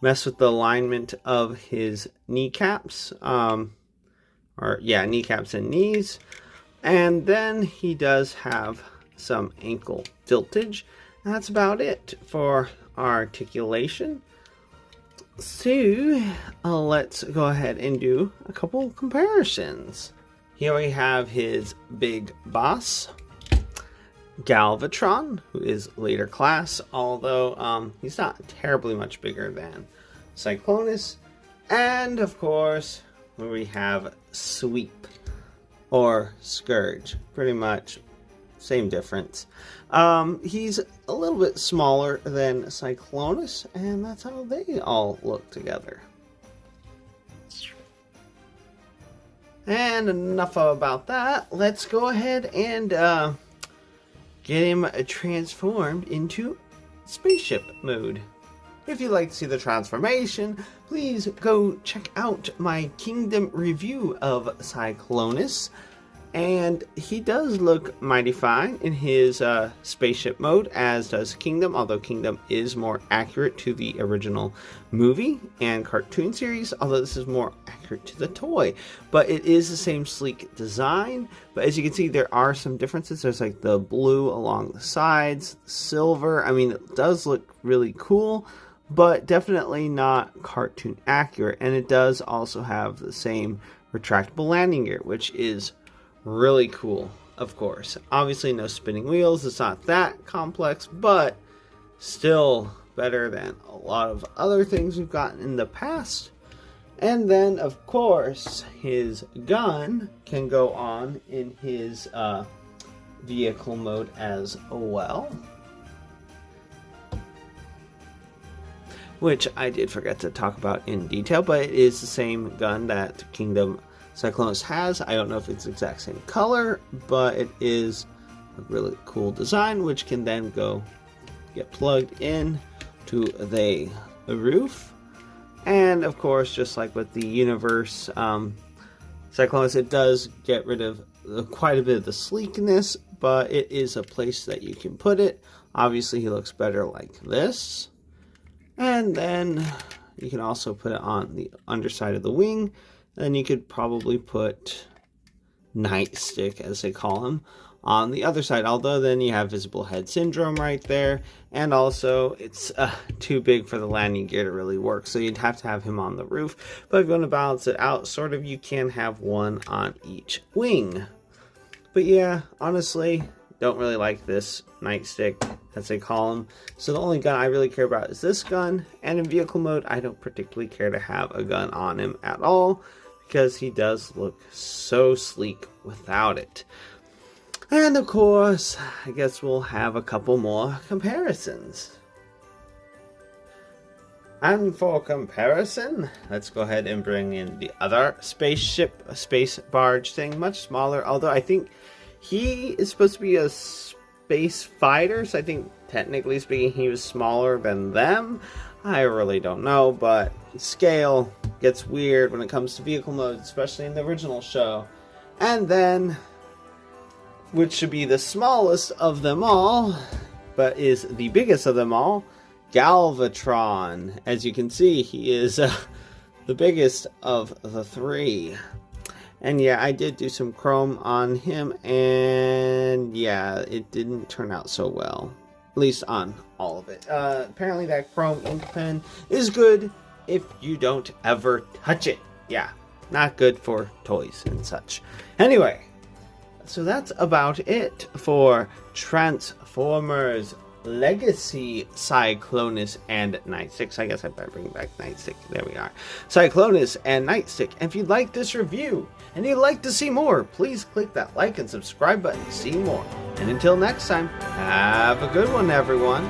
mess with the alignment of his kneecaps, kneecaps and knees. And then he does have some ankle tiltage. That's about it for articulation. So let's go ahead and do a couple comparisons. Here we have his big boss, Galvatron, who is later class, although he's not terribly much bigger than Cyclonus. And of course, we have Sweep, or Scourge, pretty much same difference. He's a little bit smaller than Cyclonus, and that's how they all look together. And enough about that. Let's go ahead and get him transformed into spaceship mode. If you'd like to see the transformation, please go check out my Kingdom review of Cyclonus. And he does look mighty fine in his spaceship mode, as does Kingdom, although Kingdom is more accurate to the original movie and cartoon series, although this is more accurate to the toy. But it is the same sleek design, but as you can see, there are some differences. There's like the blue along the sides, silver. I mean, it does look really cool, but definitely not cartoon accurate. And it does also have the same retractable landing gear, which is really cool, of course. Obviously no spinning wheels, it's not that complex, but still better than a lot of other things we've gotten in the past. And then of course his gun can go on in his vehicle mode as well, which I did forget to talk about in detail, but it is the same gun that Kingdom Cyclonus has. I don't know if it's the exact same color, but it is a really cool design, which can then go get plugged in to the roof. And of course, just like with the universe Cyclonus, it does get rid of quite a bit of the sleekness, but it is a place that you can put it. Obviously he looks better like this. And then you can also put it on the underside of the wing. Then you could probably put Nightstick, as they call him, on the other side. Although then you have visible head syndrome right there. And also it's too big for the landing gear to really work. So you'd have to have him on the roof. But if you want to balance it out, sort of, you can have one on each wing. But yeah, honestly, don't really like this Nightstick, as they call him. So the only gun I really care about is this gun. And in vehicle mode, I don't particularly care to have a gun on him at all, because he does look so sleek without it. And of course, I guess we'll have a couple more comparisons. And for comparison, let's go ahead and bring in the other spaceship, space barge thing, much smaller, although I think he is supposed to be a space fighter, so I think technically speaking he was smaller than them. I really don't know, but scale gets weird when it comes to vehicle mode, especially in the original show. And then, which should be the smallest of them all, but is the biggest of them all, Galvatron. As you can see, he is the biggest of the three. And yeah, I did do some chrome on him, and yeah, it didn't turn out so well. At least on all of it. Apparently that chrome ink pen is good if you don't ever touch it. Yeah, not good for toys and such. Anyway, so that's about it for Transformers Legacy Cyclonus and Nightstick. I guess I better bring back Nightstick. There we are. Cyclonus and Nightstick. And if you'd like this review and you'd like to see more, please click that like and subscribe button to see more. And until next time, have a good one, everyone.